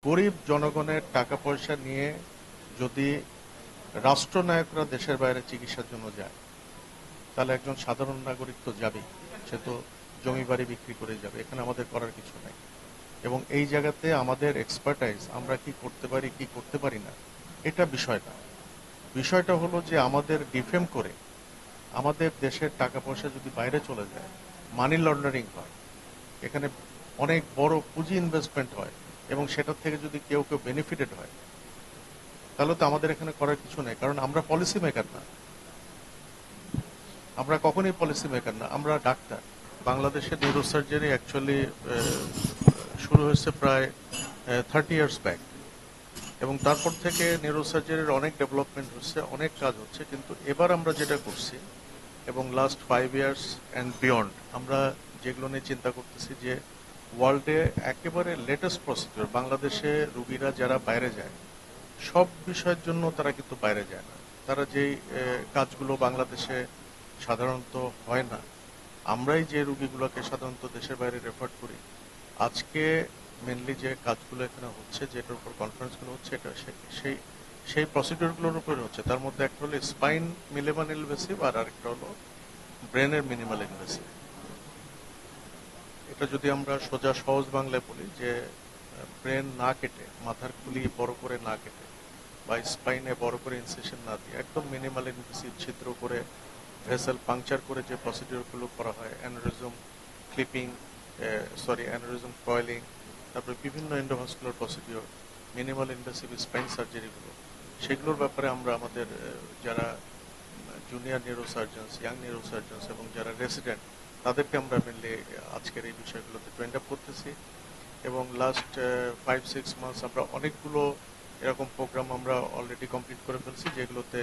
গরিব জনগণের টাকা পয়সা নিয়ে যদি রাষ্ট্রনায়করা দেশের বাইরে চিকিৎসার জন্য যায়, তাহলে একজন সাধারণ নাগরিক তো যাবেই। সে তো জমি বাড়ি বিক্রি করে যাবে, এখানে আমাদের করার কিছু নাই। এবং এই জায়গাতে আমাদের এক্সপার্টাইজ, আমরা কি করতে পারি কি করতে পারি না, এটা বিষয় না। বিষয়টা হলো যে আমাদের ডিফেম করে আমাদের দেশের টাকা পয়সা যদি বাইরে চলে যায়, মানি লন্ডারিং হয়, এখানে অনেক বড় পুঁজি ইনভেস্টমেন্ট হয়, এবং সেটার থেকে যদি কেউ কেউ বেনিফিটেড হয়, তাহলে তো আমাদের এখানে করার কিছু নেই। কারণ আমরা পলিসি মেকার না, আমরা কখনোই পলিসি মেকার না, আমরা ডাক্তার। বাংলাদেশের নিউরোসার্জারি অ্যাকচুয়ালি শুরু হয়েছে প্রায় 30 ইয়ার্স ব্যাক, এবং তারপর থেকে নিউরোসার্জারির অনেক ডেভেলপমেন্ট হচ্ছে, অনেক কাজ হচ্ছে। কিন্তু এবার আমরা যেটা করছি, এবং লাস্ট 5 ইয়ার্স অ্যান্ড বিয়ন্ড, আমরা যেগুলো নিয়ে চিন্তা করতেছি যে ওয়ার্ল্ডে একেবারে লেটেস্ট প্রসিডিওর, বাংলাদেশে রুগীরা যারা বাইরে যায় সব বিষয়ের জন্য তারা কিন্তু বাইরে যায় না। তারা যেই কাজগুলো বাংলাদেশে সাধারণত হয় না, আমরাই যে রুগীগুলোকে সাধারণত দেশের বাইরে রেফার করি, আজকে মেনলি যে কাজগুলো এখানে হচ্ছে, যেটার উপর কনফারেন্সগুলো হচ্ছে, এটা সেই সেই প্রসিডিওরগুলোর উপরে হচ্ছে। তার মধ্যে একটা হলো স্পাইন মিনিমাল ইনভেসিভ, আর আরেকটা হলো ব্রেনের মিনিমাল ইনভেসিভ। এটা যদি আমরা সোজা সহজ বাংলায় বলি যে ব্রেন না কেটে, মাথার খুলি বড় করে না কেটে, বা স্পাইনে বড় করে ইনসেশন না দিয়ে একদম মিনিমাল ইনভেসিভ ছিদ্র করে ভেসেল পাংচার করে যে প্রসিডিওরগুলো করা হয়, অ্যানোরিজম ক্লিপিং, অ্যানোরিজম কয়েলিং, তারপরে বিভিন্ন endovascular procedure, minimal invasive spine সার্জারিগুলো, সেগুলোর ব্যাপারে আমরা আমাদের যারা জুনিয়র নিউরোসার্জনস, ইয়াং নিউরোসার্জনস এবং যারা রেসিডেন্ট, তাদেরকে আমরা মেনলি আজকের এই বিষয়গুলোতে ট্রেন্ড আপ করতেছি। এবং লাস্ট 5-6 মান্থস আমরা অনেকগুলো এরকম প্রোগ্রাম আমরা অলরেডি কমপ্লিট করে ফেলছি, যেগুলোতে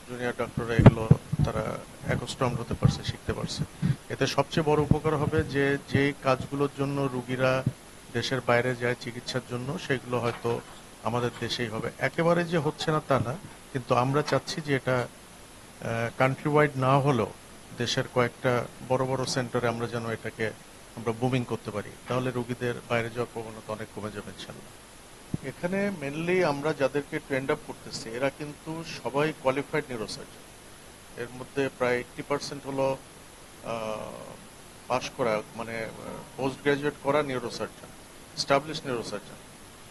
জুনিয়র ডক্টররা এগুলো তারা একস্ট্রম হতে পারছে, শিখতে পারছে। এতে সবচেয়ে বড় উপকার হবে যে যেই কাজগুলোর জন্য রুগীরা দেশের বাইরে যায় চিকিৎসার জন্য, সেগুলো হয়তো আমাদের দেশেই হবে। একেবারে যে হচ্ছে না তা না, কিন্তু আমরা চাচ্ছি যে এটা কান্ট্রি ওয়াইড না হলেও দেশের কয়েকটা বড় বড় সেন্টারে আমরা যেন এটাকে আমরা বুমিং করতে পারি, তাহলে রুগীদের বাইরে যাওয়ার প্রবণতা অনেক কমে যাবে ইনশাল্লাহ। এখানে মেনলি আমরা যাদেরকে ট্রেন্ড আপ করতেছি, এরা কিন্তু সবাই কোয়ালিফাইড নিউরোসার্জন। এর মধ্যে প্রায় 80% হলো পাশ করা, মানে পোস্ট গ্রাজুয়েট করা নিউরোসার্জন, স্টাবলিশ নিউরোসার্জন,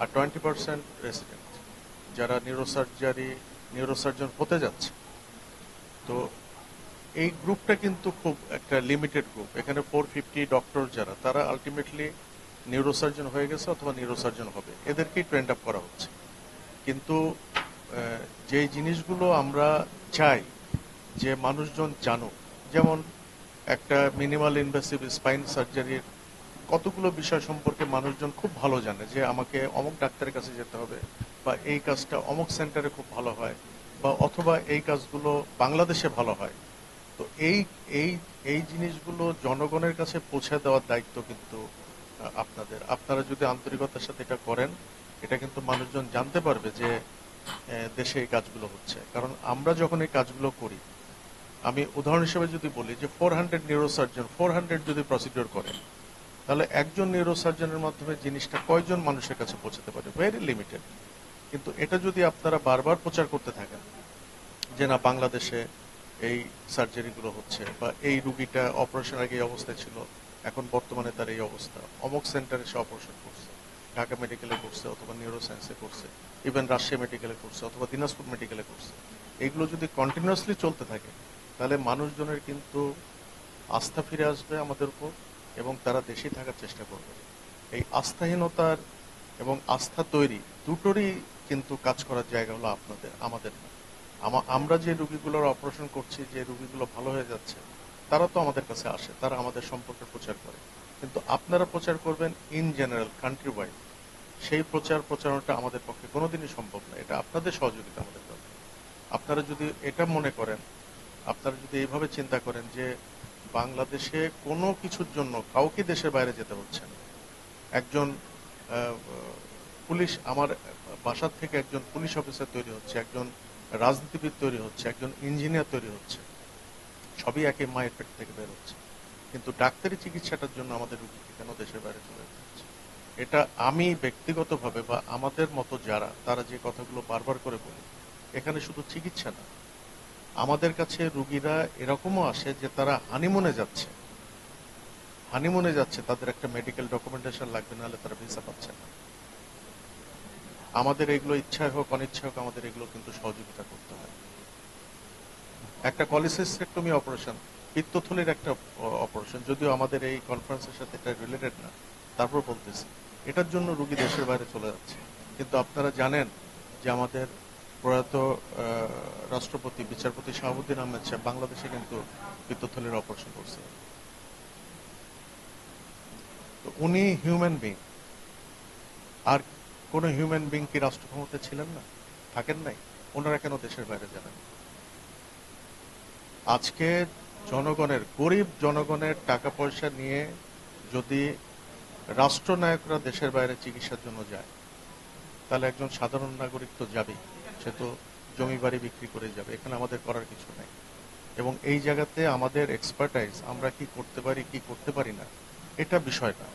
আর 20% রেসিডেন্ট যারা নিউরোসার্জন হতে যাচ্ছে। তো এই গ্রুপটা কিন্তু খুব একটা লিমিটেড গ্রুপ। এখানে 450 ডক্টর যারা, তারা আলটিমেটলি নিউরোসার্জন হয়ে গেছে অথবা নিউরোসার্জন হবে, এদেরকেই ট্রেন্ড আপ করা হচ্ছে। কিন্তু যেই জিনিসগুলো আমরা চাই যে মানুষজন জানুক, যেমন একটা মিনিমাল ইনভেসিভ স্পাইন সার্জারির কতগুলো বিষয় সম্পর্কে মানুষজন খুব ভালো জানে, যে আমাকে অমুক ডাক্তারের কাছে যেতে হবে, বা এই কাজটা অমুক সেন্টারে খুব ভালো হয়, বা অথবা এই কাজগুলো বাংলাদেশে ভালো হয়। তো এই এই এই জিনিসগুলো জনগণের কাছে পৌঁছে দেওয়ার দায়িত্ব কিন্তু আপনাদের। আপনারা যদি আন্তরিকতার সাথে এটা করেন, এটা কিন্তু মানুষজন জানতে পারবে যে দেশে এই কাজগুলো হচ্ছে। কারণ আমরা যখন এই কাজগুলো করি, আমি উদাহরণ হিসেবে যদি বলি যে 400 যদি প্রসিডিওর করে, তাহলে একজন নিউরোসার্জনের মাধ্যমে জিনিসটা কয়জন মানুষের কাছে পৌঁছাতে পারে? Very limited. কিন্তু এটা যদি আপনারা বারবার প্রচার করতে থাকেন যে না, বাংলাদেশে এই সার্জারিগুলো হচ্ছে, বা এই রুগীটা অপারেশন আগে এই অবস্থায় ছিল, এখন বর্তমানে তার এই অবস্থা, অমুক সেন্টারে সে অপারেশন করছে, ঢাকা মেডিকেলে করছে অথবা নিউরো সায়েন্সে করছে, ইভেন রাজশাহী মেডিকেলে করছে অথবা দিনাজপুর মেডিকেলে করছে, এগুলো যদি কন্টিনিউয়াসলি চলতে থাকে, তাহলে মানুষজনের কিন্তু আস্থা ফিরে আসবে আমাদের উপর, এবং তারা দেশেই থাকার চেষ্টা করবে। এই আস্থাহীনতার এবং আস্থা তৈরি দুটোরই কিন্তু কাজ করার জায়গা হলো আপনাদের, আমাদের না। আমরা যে রুগীগুলোর অপারেশন করছি, যে রুগীগুলো ভালো হয়ে যাচ্ছে, তারা তো আমাদের কাছে আসে, তারা আমাদের সম্পর্কে প্রচার করে। কিন্তু আপনারা প্রচার করবেন ইন জেনারেল, কান্ট্রি ওয়াইড, সেই প্রচারণাটা আমাদের পক্ষে কোনোদিনই সম্ভব না। এটা আপনাদের সহযোগিতা আমাদের দরকার। আপনারা যদি এটা মনে করেন, আপনারা যদি এইভাবে চিন্তা করেন যে বাংলাদেশে কোনো কিছুর জন্য কাউকে দেশের বাইরে যেতে হচ্ছে না, একজন পুলিশ, আমার বাসার থেকে একজন পুলিশ অফিসার তৈরি হচ্ছে, একজন রাজনীতিবিদ তৈরি হচ্ছে, একজন ইঞ্জিনিয়ার তৈরি হচ্ছে, সবই একই মায়ের পেট থেকে বের হচ্ছে। কিন্তু ডাক্তারি চিকিৎসাটার জন্য আমাদের রুগীকে কেন দেশের বাইরে চলে যেতে হচ্ছে? এটা আমি ব্যক্তিগতভাবে বা আমাদের মতো যারা তারা যে কথাগুলো বারবার করে বলি, এখানে শুধু চিকিৎসা না, আমাদের কাছে রুগীরা এরকমও আসে যে তারা হানিমুনে যাচ্ছে, তাদের একটা মেডিকেল ডকুমেন্টেশন লাগবে, নাহলে তারা ভিসা পাচ্ছে না। আমাদের এগুলো ইচ্ছায় হোক অনিচ্ছায় হোক, আমাদের এগুলো কিন্তু সহযোগিতা করতে হয়। একটা কলিসিস্টেক্টমি অপারেশন, পিত্তথলির একটা অপারেশন, যদিও আমাদের এই কনফারেন্সের সাথে এটা রিলেটেড না, তারপর বলতেছি, এটার জন্য রুগী দেশের বাইরে চলে যাচ্ছে। কিন্তু আপনারা জানেন যে আমাদের প্রয়াত রাষ্ট্রপতি বিচারপতি শাহাবুদ্দিন আহমেদ সাহেব বাংলাদেশে কিন্তু পিত্তথলির অপারেশন করছে। তো উনি হিউম্যান বিং, আর কোন হিউম্যান বিং কি রাষ্ট্র ক্ষমতায় ছিলেন না, থাকেন নাই? ওনারা কেন দেশের বাইরে যাবেন? আজকে গরিব জনগণের টাকা পয়সা নিয়ে যদি রাষ্ট্রনায়করা দেশের বাইরে চিকিৎসার জন্য যায়, তাহলে একজন সাধারণ নাগরিক তো যাবেই, সে তো জমি বাড়ি বিক্রি করে যাবে। এখানে আমাদের করার কিছু নেই। এবং এই জায়গাতে আমাদের এক্সপার্টাইজ, আমরা কি করতে পারি কি করতে পারি না, এটা বিষয় না।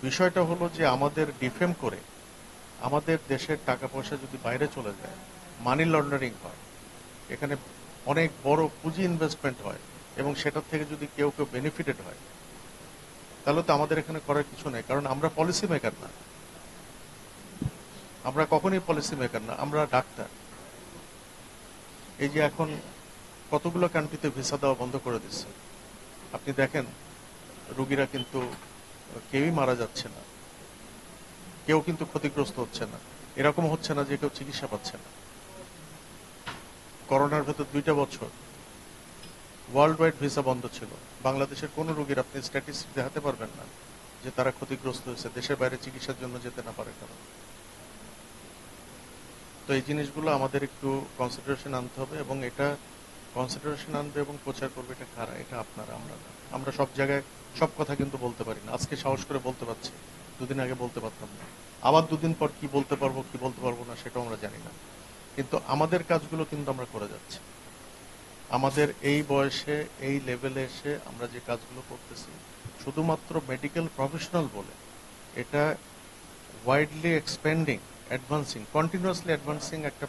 বিষয়টা হলো যে আমাদের ডিফেম করে আমাদের দেশের টাকা পয়সা যদি বাইরে চলে যায়, মানি লন্ডারিং হয়, এখানে অনেক বড় পুঁজি ইনভেস্টমেন্ট হয়, এবং সেটার থেকে যদি কেউ কেউ বেনিফিটেড হয়, তাহলে তো আমাদের এখানে করার কিছু নেই। কারণ আমরা পলিসি মেকার না, আমরা কখনই পলিসি মেকার না, আমরা ডাক্তার। এই যে এখন কতগুলো কান্ট্রিতে ভিসা দেওয়া বন্ধ করে দিচ্ছে, আপনি দেখেন রুগীরা কিন্তু কেউই মারা যাচ্ছে না, কেউ কিন্তু ক্ষতিগ্রস্ত হচ্ছে না, এরকম হচ্ছে না যে কেউ চিকিৎসা পাচ্ছে না। করোনার ভেতর 2টা বছর ওয়ার্ল্ড ওয়াইড ভিসা বন্ধ ছিল, বাংলাদেশের কোন রোগীর আপনি স্ট্যাটিস্টিক দেখাতে পারবেন না যে তারা ক্ষতিগ্রস্ত হয়েছে দেশের বাইরে চিকিৎসার জন্য যেতে না পারে কারণ। তো এই জিনিসগুলো আমাদের একটু কনসিডারেশন আনতে হবে, এবং এটা কনসিডারেশন আনবে এবং প্রচার করবে এটা কারা? এটা আপনারা, আমরা না। আমরা সব জায়গায় সব কথা কিন্তু বলতে পারি না। আজকে সাহস করে বলতে পারছি, দুদিন আগে বলতে পারতাম না। আবার দুদিন পর কি বলতে পারবো কি বলতে পারবো না সেটাও আমরা জানি না। কিন্তু আমাদের কাজগুলো কিন্তু আমরা করে যাচ্ছি। আমাদের এই বয়সে এই লেভেলে এসে আমরা যে কাজগুলো করতেছি, শুধুমাত্র মেডিকেল প্রফেশনাল বলে এটা widely expanding, advancing, continuously advancing একটা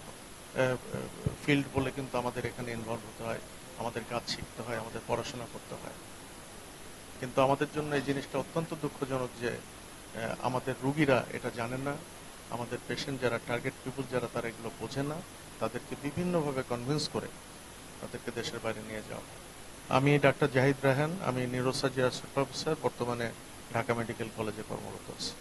ফিল্ড বলে কিন্তু আমাদের এখানে ইনভলভ হতে হয়, আমাদের কাজ শিখতে হয়, আমাদের পড়াশোনা করতে হয়। কিন্তু আমাদের জন্য এই জিনিসটা অত্যন্ত দুঃখজনক যে আমাদের রুগীরা এটা জানে না, আমাদের পেশেন্ট যারা, টার্গেট পিপুল যারা, তারা এগুলো বোঝে না, তাদেরকে বিভিন্নভাবে কনভিন্স করে তাদেরকে দেশের বাইরে নিয়ে যাওয়া। আমি ডাক্তার জাহিদ রায়হান, আমি নিউরোসার্জারি অ্যাসোসিয়েট প্রফেসর, বর্তমানে ঢাকা মেডিকেল কলেজে কর্মরত আছি।